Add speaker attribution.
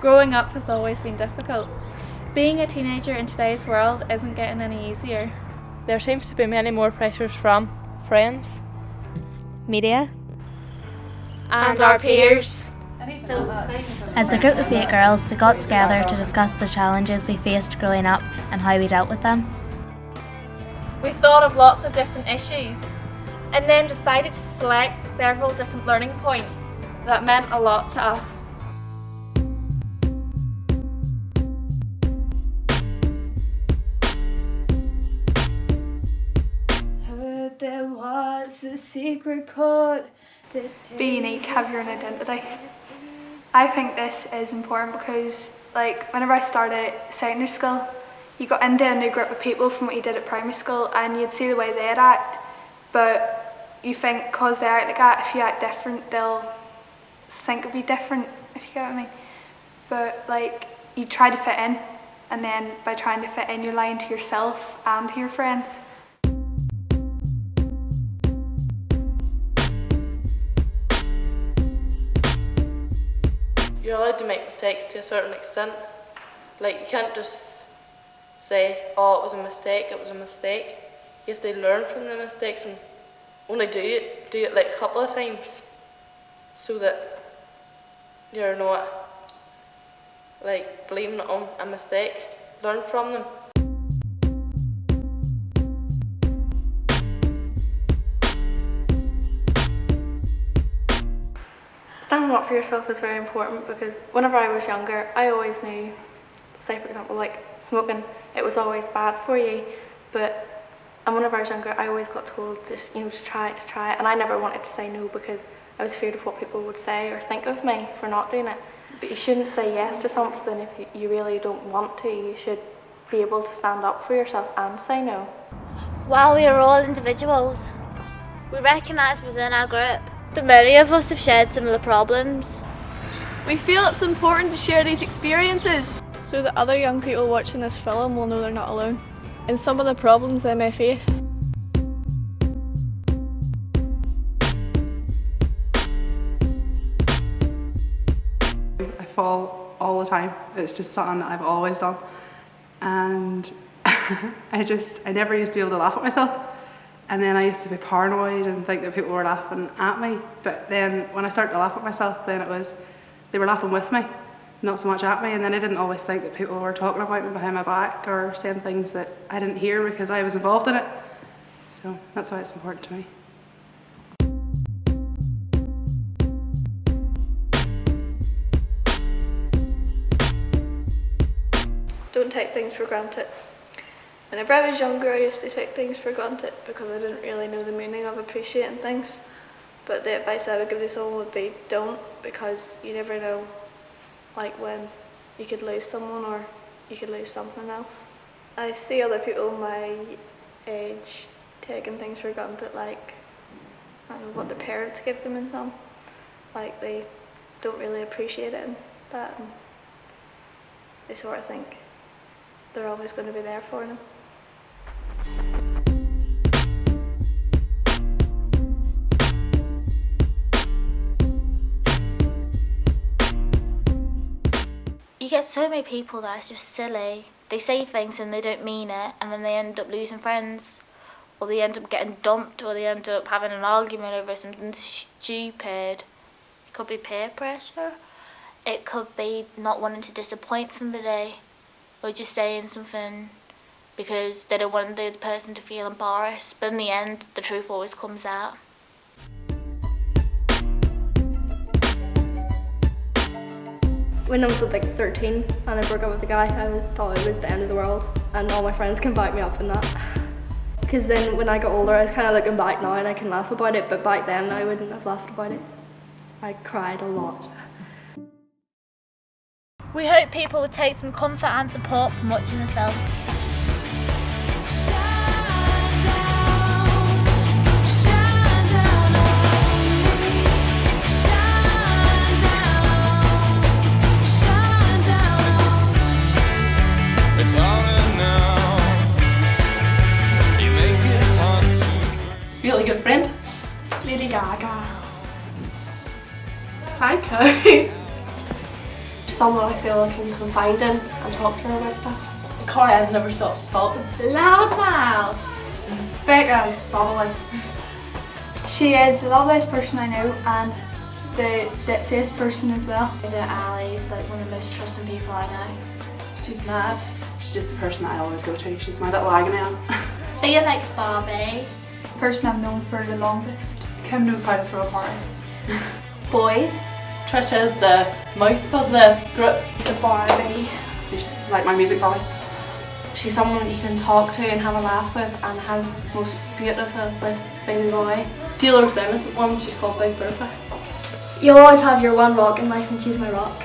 Speaker 1: Growing up has always been difficult. Being a teenager in today's world isn't getting any easier.
Speaker 2: There seems to be many more pressures from friends,
Speaker 3: media,
Speaker 1: and our peers.
Speaker 3: As a group of 8 girls, we got together to discuss the challenges we faced growing up and how we dealt with them.
Speaker 1: We thought of lots of different issues and then decided to select several different learning points that meant a lot to us.
Speaker 4: Heard there was a secret code.
Speaker 5: Be unique, have your own identity. I think this is important because whenever I started secondary school, you got into a new group of people from what you did at primary school and you'd see the way they'd act, but you think because they act like that, if you act different, they'll think it'll be different, if you get what I mean. But you try to fit in, and then by trying to fit in, you're lying to yourself and to your friends.
Speaker 2: you're allowed to make mistakes to a certain extent. You can't just say, oh, it was a mistake, it was a mistake. You have to learn from the mistakes and only do it a couple of times so that you're not blaming it on a mistake. Learn from them.
Speaker 6: Standing up for yourself is very important because whenever I was younger, I always knew, say for example, smoking, it was always bad for you, and whenever I was younger, I always got told just, to try it, and I never wanted to say no because I was afraid of what people would say or think of me for not doing it. But you shouldn't say yes to something if you really don't want to. You should be able to stand up for yourself and say no.
Speaker 7: While we are all individuals, we recognise within our group that many of us have shared similar problems.
Speaker 8: We feel it's important to share these experiences so that other young people watching this film will know they're not alone in some of the problems they may face.
Speaker 9: I fall all the time. It's just something that I've always done, and I never used to be able to laugh at myself. And then I used to be paranoid and think that people were laughing at me. But then when I started to laugh at myself, then they were laughing with me, not so much at me. And then I didn't always think that people were talking about me behind my back or saying things that I didn't hear because I was involved in it. So that's why it's important to me.
Speaker 8: Don't take things for granted. Whenever I was younger, I used to take things for granted because I didn't really know the meaning of appreciating things. But the advice I would give to someone would be don't, because you never know when you could lose someone or you could lose something else. I see other people my age taking things for granted, I don't know what the parents give them and some. They don't really appreciate it and that. And they sort of think they're always going to be there for them.
Speaker 7: You get so many people that it's just silly. They say things and they don't mean it, and then they end up losing friends, or they end up getting dumped, or they end up having an argument over something stupid. It could be peer pressure. It could be not wanting to disappoint somebody, or just saying something because they don't want the other person to feel embarrassed. But in the end, the truth always comes out.
Speaker 6: When I was 13 and I broke up with a guy, I thought it was the end of the world, and all my friends can back me up in that. Because then when I got older, I was kind of looking back now and I can laugh about it, but back then I wouldn't have laughed about it. I cried a lot.
Speaker 7: We hope people would take some comfort and support from watching this film.
Speaker 2: Really good friend.
Speaker 8: Lady Gaga. Psycho.
Speaker 10: someone I feel like I can confide in and talk to her about stuff.
Speaker 1: Coleraine never stops talking.
Speaker 4: Loudmouth. Becca's bubbly.
Speaker 5: She is the loveliest person I know and the ditziest person as well.
Speaker 7: Ali's like one of the most trusting people I know.
Speaker 9: She's mad. She's just the person I always go to. She's my little agony aunt.
Speaker 7: Thea likes Barbie.
Speaker 5: Person I've known for the longest.
Speaker 9: Kim knows how to throw a party.
Speaker 5: Boys.
Speaker 1: Trisha's the mouth of the group.
Speaker 10: It's a Barbie.
Speaker 9: She's like my music buddy.
Speaker 10: She's someone that you can talk to and have a laugh with and has the most beautiful baby boy.
Speaker 2: Taylor's the innocent one, she's called Big Bertha.
Speaker 4: You'll always have your one rock in life and she's my rock.